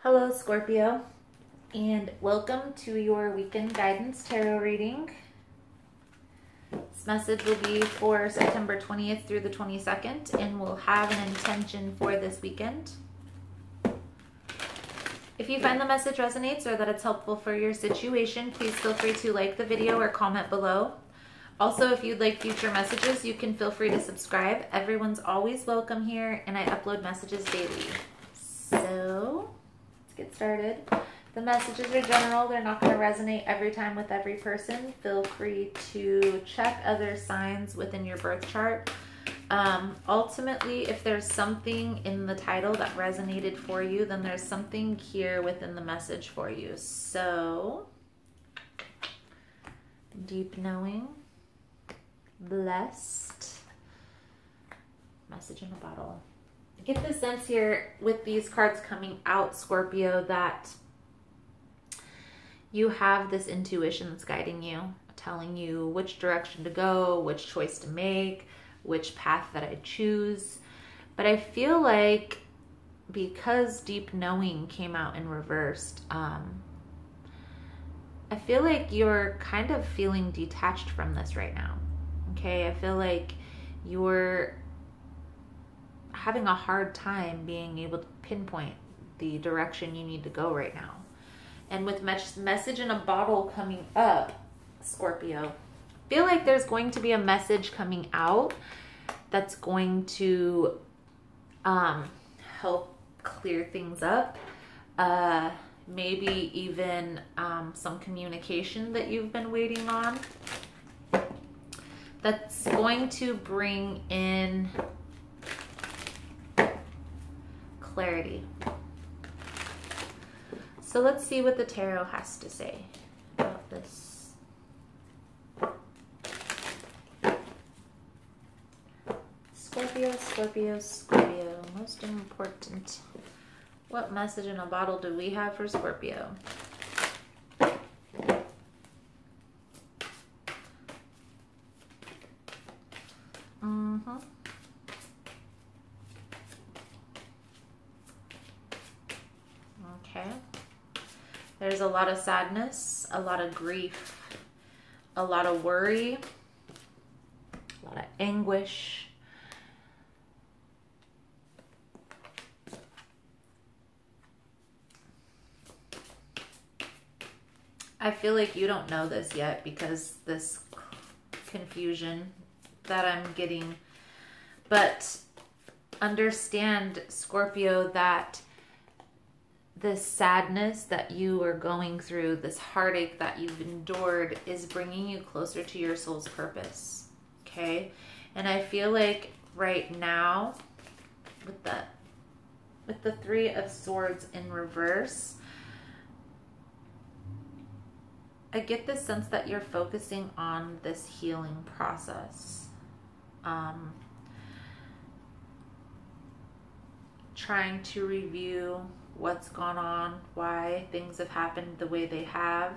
Hello, Scorpio, and welcome to your weekend guidance tarot reading. This message will be for September 20th through the 22nd, and we'll have an intention for this weekend. If you find the message resonates or that it's helpful for your situation, please feel free to like the video or comment below. Also, if you'd like future messages, you can feel free to subscribe. Everyone's always welcome here, and I upload messages daily. So let's get started. The messages are general. They're not going to resonate every time with every person. Feel free to check other signs within your birth chart. Ultimately, if there's something in the title that resonated for you, then there's something here within the message for you. So, deep knowing, blessed, message in a bottle. I get the sense here with these cards coming out, Scorpio, that you have this intuition that's guiding you, telling you which direction to go, which choice to make, which path that I choose. But I feel like because deep knowing came out in reversed, I feel like you're kind of feeling detached from this right now. Okay, I feel like you're having a hard time being able to pinpoint the direction you need to go right now. And with message in a bottle coming up, Scorpio, I feel like there's going to be a message coming out that's going to help clear things up. Maybe even some communication that you've been waiting on. That's going to bring in clarity. So let's see what the tarot has to say about this. Scorpio, Scorpio, Scorpio. Most important. What message in a bottle do we have for Scorpio? Okay. There's a lot of sadness, a lot of grief, a lot of worry, a lot of anguish. I feel like you don't know this yet because this confusion that I'm getting. But understand, Scorpio, that this sadness that you are going through, this heartache that you've endured, is bringing you closer to your soul's purpose. Okay? And I feel like right now, with the Three of Swords in reverse, I get the sense that you're focusing on this healing process. Trying to review what's gone on, why things have happened the way they have.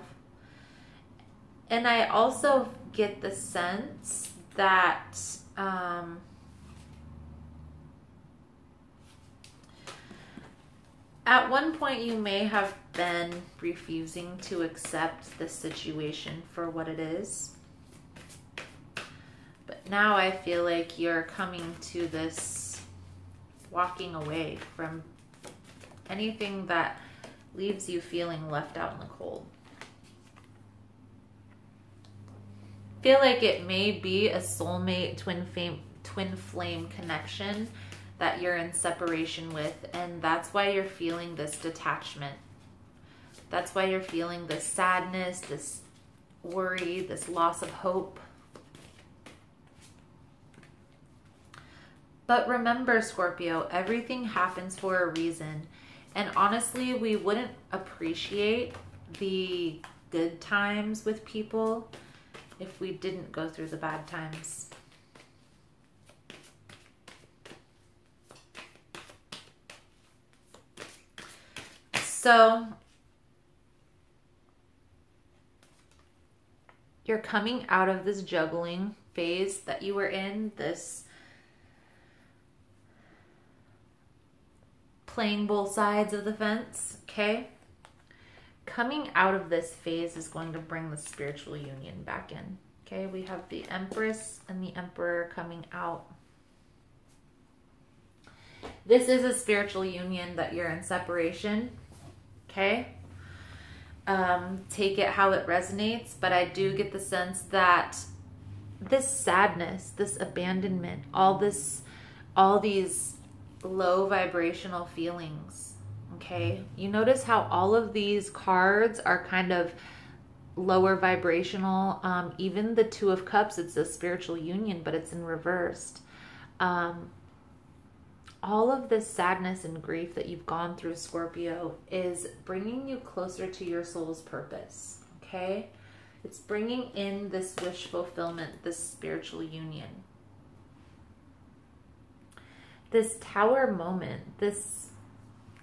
And I also get the sense that at one point you may have been refusing to accept the situation for what it is. But now I feel like you're coming to this walking away from anything that leaves you feeling left out in the cold. Feel like it may be a soulmate, twin flame connection that you're in separation with, and that's why you're feeling this detachment. That's why you're feeling this sadness, this worry, this loss of hope. But remember, Scorpio, everything happens for a reason. And honestly, we wouldn't appreciate the good times with people if we didn't go through the bad times. So you're coming out of this juggling phase that you were in, this playing both sides of the fence, okay? Coming out of this phase is going to bring the spiritual union back in, okay? We have the Empress and the Emperor coming out. This is a spiritual union that you're in separation, okay? Take it how it resonates, but I do get the sense that this sadness, this abandonment, all these low vibrational feelings, okay? You notice how all of these cards are kind of lower vibrational. Even the Two of Cups, it's a spiritual union, but it's in reversed. All of this sadness and grief that you've gone through, Scorpio, is bringing you closer to your soul's purpose, okay? It's bringing in this wish fulfillment, this spiritual union. This Tower moment, this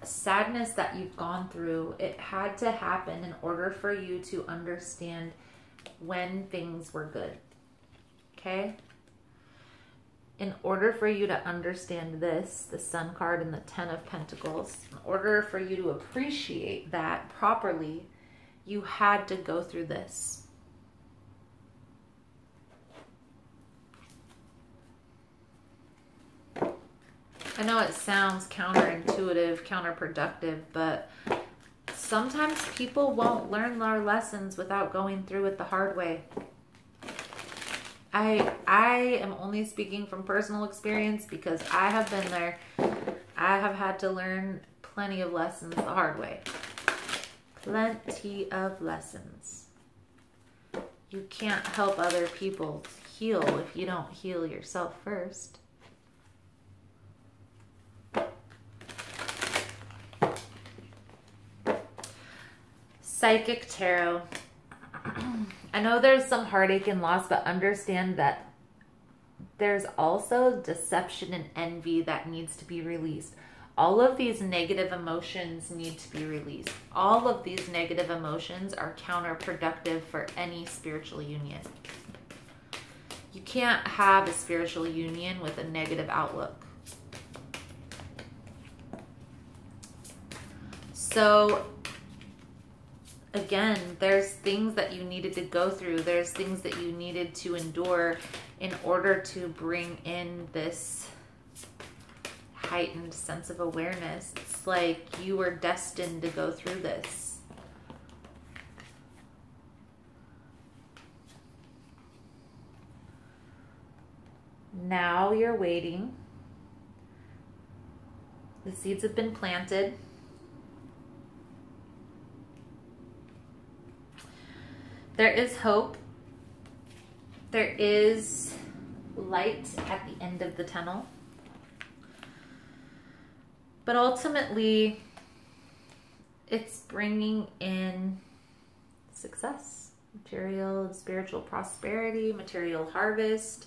sadness that you've gone through, it had to happen in order for you to understand when things were good, okay? In order for you to understand this, the Sun card and the Ten of Pentacles, in order for you to appreciate that properly, you had to go through this. I know it sounds counterintuitive, counterproductive, but sometimes people won't learn their lessons without going through it the hard way. I am only speaking from personal experience because I have been there. I have had to learn plenty of lessons the hard way. Plenty of lessons. You can't help other people heal if you don't heal yourself first. Psychic Tarot. I know there's some heartache and loss, but understand that there's also deception and envy that needs to be released. All of these negative emotions need to be released. All of these negative emotions are counterproductive for any spiritual union. You can't have a spiritual union with a negative outlook. So again, there's things that you needed to go through. There's things that you needed to endure in order to bring in this heightened sense of awareness. It's like you were destined to go through this. Now you're waiting. The seeds have been planted. There is hope. There is light at the end of the tunnel. But ultimately, it's bringing in success, material and spiritual prosperity, material harvest.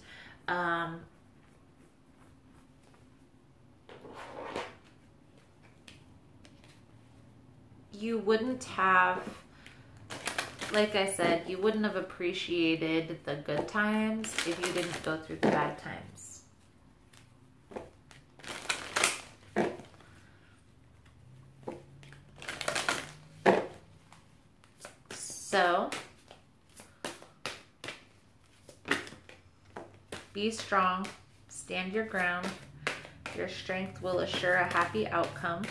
You wouldn't have, like I said, you wouldn't have appreciated the good times if you didn't go through the bad times. So, be strong, stand your ground. Your strength will assure a happy outcome.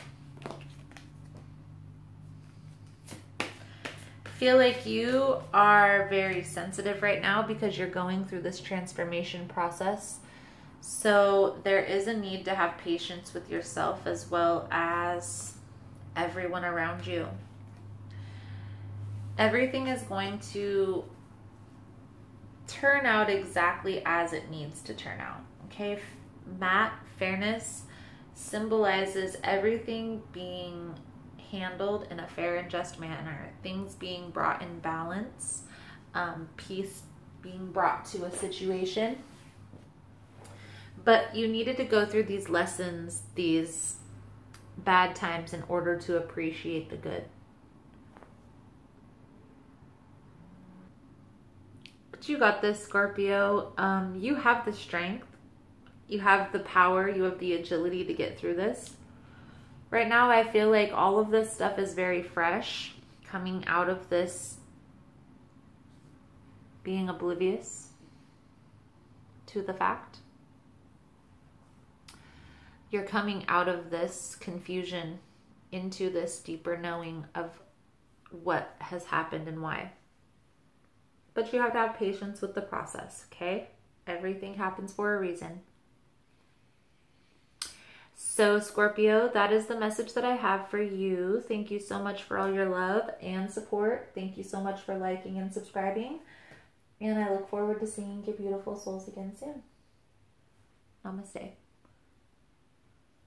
Feel like you are very sensitive right now because you're going through this transformation process. So there is a need to have patience with yourself as well as everyone around you. Everything is going to turn out exactly as it needs to turn out. Okay, matte fairness symbolizes everything being handled in a fair and just manner, things being brought in balance, peace being brought to a situation. But you needed to go through these lessons, these bad times, in order to appreciate the good. But you got this, Scorpio. You have the strength, you have the power, you have the agility to get through this. Right now, I feel like all of this stuff is very fresh, coming out of this being oblivious to the fact. You're coming out of this confusion into this deeper knowing of what has happened and why. But you have to have patience with the process, okay? Everything happens for a reason. So Scorpio, that is the message that I have for you. Thank you so much for all your love and support. Thank you so much for liking and subscribing. And I look forward to seeing your beautiful souls again soon. Namaste.